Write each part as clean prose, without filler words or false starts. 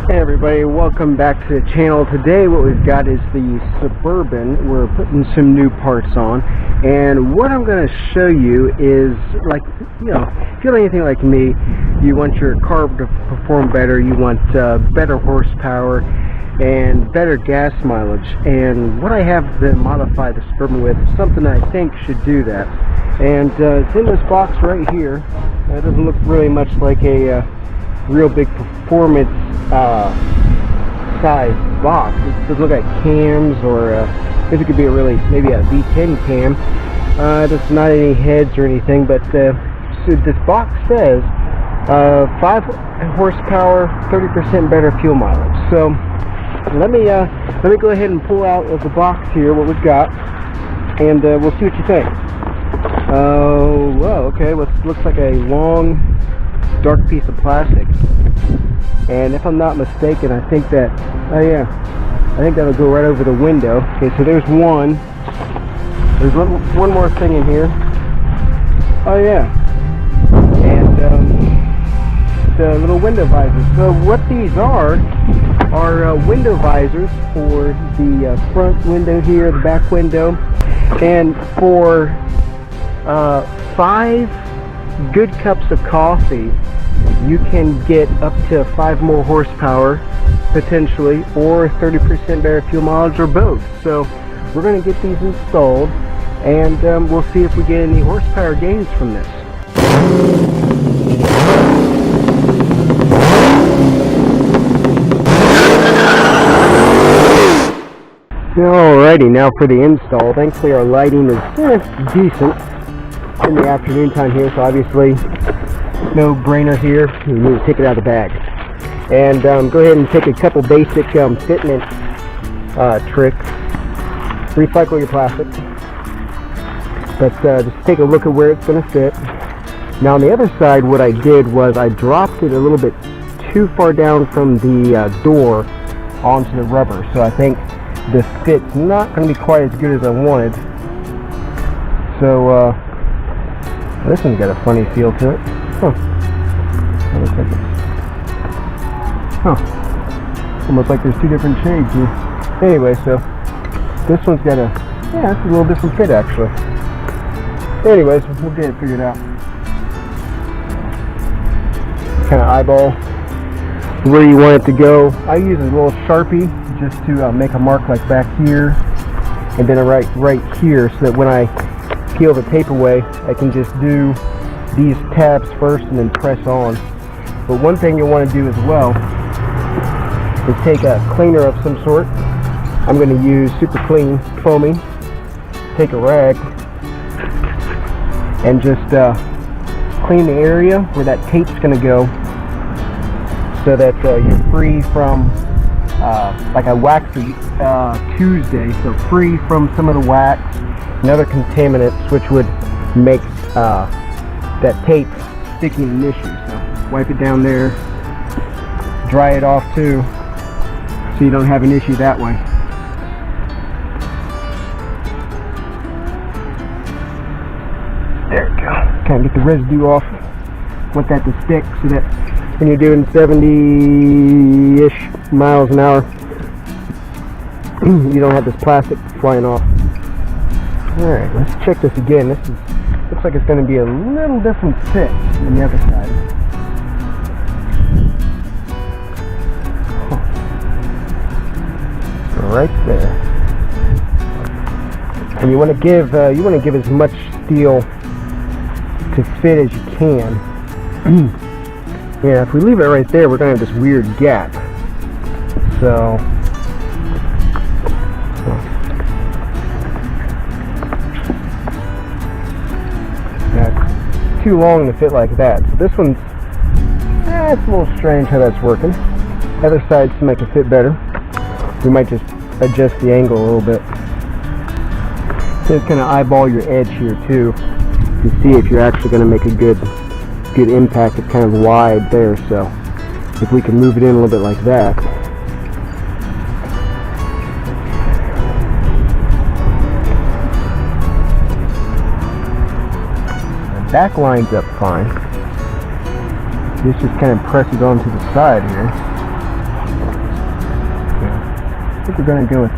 Hey everybody, welcome back to the channel. Today what we've got is the Suburban. We're putting some new parts on, and what I'm going to show you is, like, you know, if you're anything like me, you want your car to perform better, you want better horsepower and better gas mileage, and what I have to modify the Suburban with is something I think should do that. And it's in this box right here. It doesn't look really much like a real big performance size box. It doesn't look like cams, or it could be maybe a V10 cam. There's not any heads or anything, but so this box says 5 horsepower, 30% better fuel mileage. So let me go ahead and pull out of the box here what we've got, and we'll see what you think. Well, okay, well, it looks like a long dark piece of plastic, and if I'm not mistaken, I think that, oh yeah, I think that'll go right over the window. Okay, so there's one more thing in here. Oh yeah, and the little window visors. So what these are window visors for the front window here, the back window, and for 5 good cups of coffee, you can get up to 5 more horsepower potentially, or 30% better fuel mileage, or both. So we're going to get these installed, and we'll see if we get any horsepower gains from this. Alrighty, now for the install. Thankfully our lighting is decent in the afternoon time here, so obviously no brainer here. You need to take it out of the bag, and go ahead and take a couple basic fitment tricks. Recycle your plastic, but just take a look at where it's going to fit. Now on the other side, what I did was I dropped it a little bit too far down from the door onto the rubber, so I think the fit's not going to be quite as good as I wanted. So this one's got a funny feel to it. Huh. That looks like it's... Huh. Almost like there's 2 different shades here. Anyway, so this one's got a... Yeah, it's a little different fit actually. Anyways, we'll get it figured out. Kind of eyeball where you want it to go. I use a little Sharpie just to make a mark like back here, and then right here, so that when I peel the tape away, I can just do these tabs first and then press on. But one thing you'll want to do as well is take a cleaner of some sort. I'm going to use Super Clean Foamy. Take a rag and just clean the area where that tape's going to go, so that you're free from like I waxed Tuesday, so free from some of the wax and other contaminants which would make that tape sticky and an issue. So wipe it down there, dry it off too, so you don't have an issue that way. There we go. Kind of get the residue off. Want that to stick, so that when you're doing 70-ish miles an hour, you don't have this plastic flying off. Alright, let's check this again. This looks like it's going to be a little different fit than the other side. Huh. Right there. And you want to give as much steel to fit as you can. Yeah, if we leave it right there, we're going to have this weird gap. So that's too long to fit like that. So this one's, it's a little strange how that's working. The other side's to make it fit better. We might just adjust the angle a little bit. Just kind of eyeball your edge here too, to see if you're actually going to make a good impact. It's kind of wide there, so if we can move it in a little bit like that. The back lines up fine. This just kind of presses onto the side here. think we're going to go with.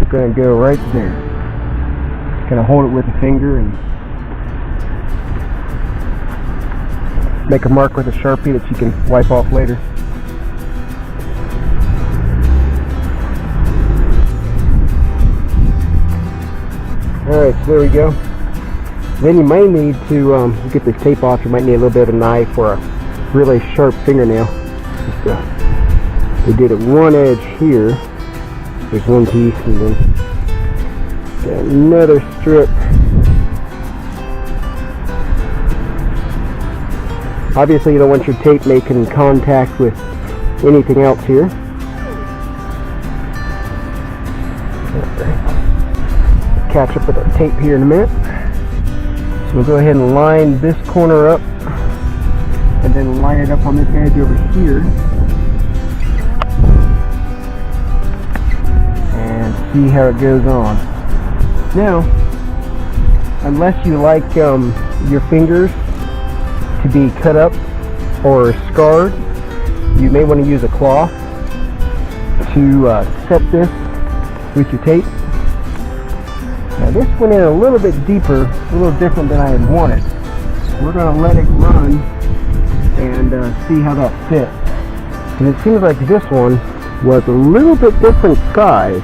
We're going to go right there. Just kind of hold it with a finger and make a mark with a Sharpie that you can wipe off later. Alright, so there we go. Then you might need to get this tape off. You might need a little bit of a knife or a really sharp fingernail. We did it one edge here. There's one piece, and then got another strip. Obviously, you don't want your tape making contact with anything else here. Catch up with our tape here in a minute. So we'll go ahead and line this corner up and then line it up on this edge over here and see how it goes on. Now, unless you like your fingers to be cut up or scarred, you may want to use a cloth to set this with your tape. Now this went in a little bit deeper, a little different than I had wanted. We're going to let it run and see how that fits. And it seems like this one was a little bit different size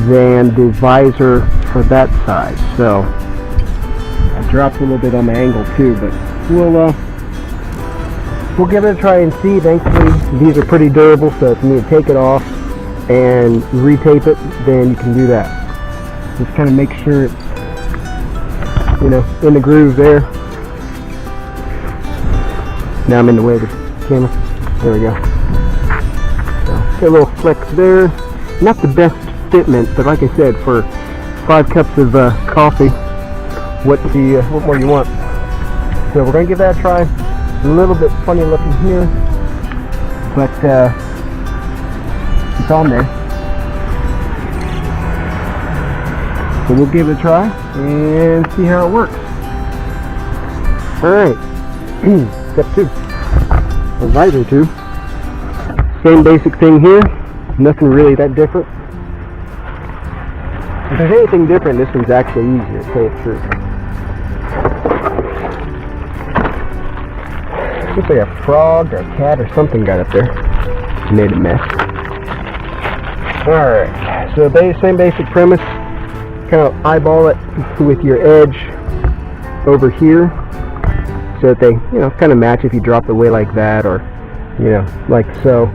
than the visor for that side. So I dropped a little bit on the angle too, but we'll give it a try and see. Thankfully these are pretty durable, so if you need to take it off and retape it, then you can do that. Just kind of make sure it's, you know, in the groove there. Now I'm in the way of the camera. There we go. So, got a little flex there. Not the best fitment, but like I said, for 5 cups of coffee, what more you want? So we're gonna give that a try. A little bit funny looking here, but it's on there. So we'll give it a try and see how it works. Alright, step 2. Or visor 2. Same basic thing here. Nothing really that different. If there's anything different, this one's actually easier, to tell you the truth. Looks like a frog or a cat or something got up there. Made a mess. Alright, so same basic premise. Kind of eyeball it with your edge over here so that they, you know, kind of match if you drop it away like that, or, you know, like so.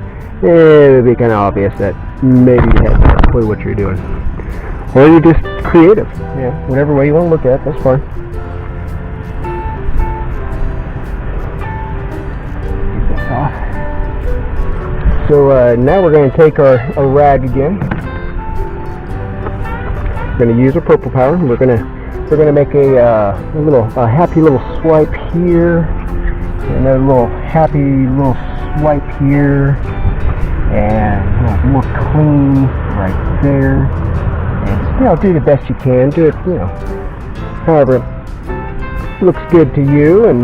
It'll be kind of obvious that maybe you have no clue what you're doing. Or you're just creative. Yeah, whatever way you want to look at it, that's fine. Get this off. So now we're going to take our rag again. We're going to use our purple power. We're going to make a happy little swipe here, another little happy little swipe here, and a little more clean right there. And, you know, do the best you can. Do it, you know, however it looks good to you, and,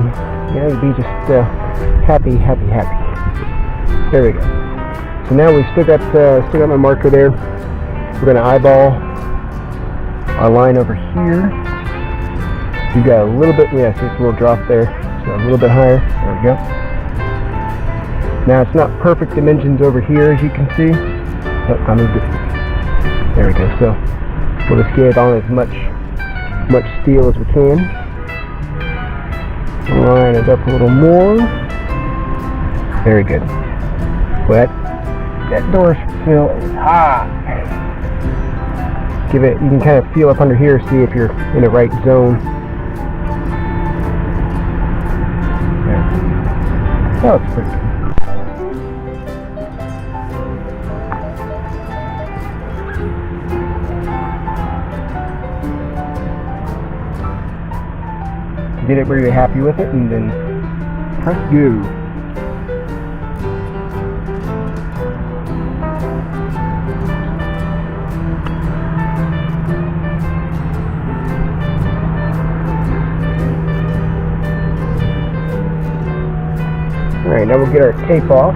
you know, be just happy. There we go. So now we still got my marker there. We're going to eyeball our line over here. You got a little bit, yes, it's a little drop there, so a little bit higher. There we go. Now it's not perfect dimensions over here, as you can see. Oh, I moved it. There we go. So we'll just get on as much steel as we can. Line it up a little more. Very good. Well, that door fill is hot. Give it, you can kind of feel up under here, see if you're in the right zone. There. Oh, it's pretty good. Get it where you're happy with it, and then press go. Alright, now we'll get our tape off.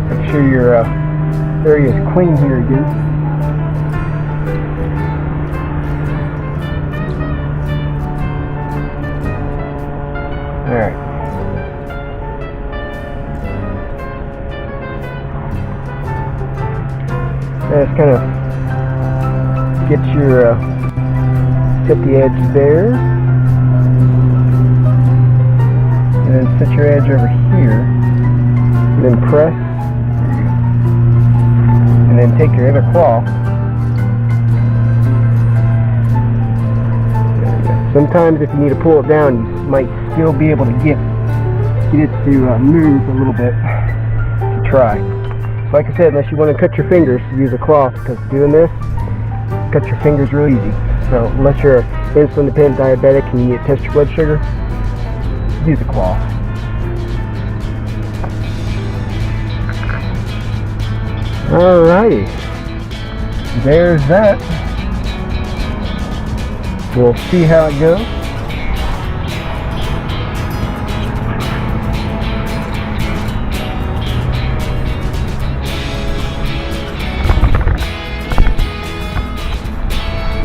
Make sure your area is clean here again. Alright. Just kind of get your set the edge there, and then set your edge over here, and then press, and then take your other claw. Sometimes if you need to pull it down, you might still be able to get it to move a little bit to try. So like I said, unless you want to cut your fingers, use a cloth, because doing this, cut your fingers real easy. So unless you're insulin dependent diabetic and you need to test your blood sugar, use a cloth. Alrighty, there's that. We'll see how it goes.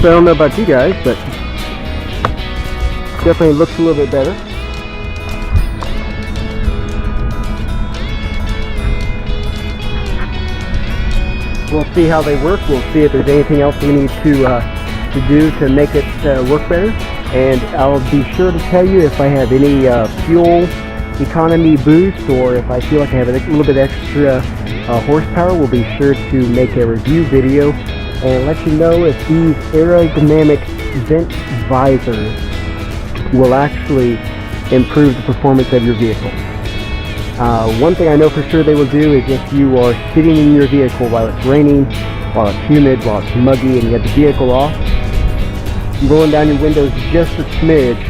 So I don't know about you guys, but definitely looks a little bit better. We'll see how they work. We'll see if there's anything else we need to do to make it work better. And I'll be sure to tell you if I have any fuel economy boost, or if I feel like I have a little bit extra horsepower. We'll be sure to make a review video and let you know if these aerodynamic vent visors will actually improve the performance of your vehicle. One thing I know for sure they will do is if you are sitting in your vehicle while it's raining, while it's humid, while it's muggy, and you have the vehicle off, rolling down your windows just a smidge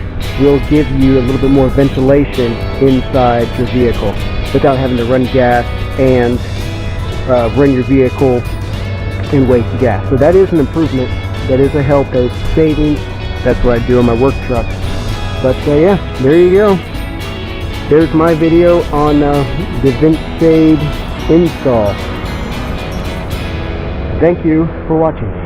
will give you a little bit more ventilation inside your vehicle without having to run gas and run your vehicle and waste gas. So that is an improvement. That is a help. That is savings. That's what I do on my work truck. But yeah, there you go. There's my video on the vent shade install. Thank you for watching.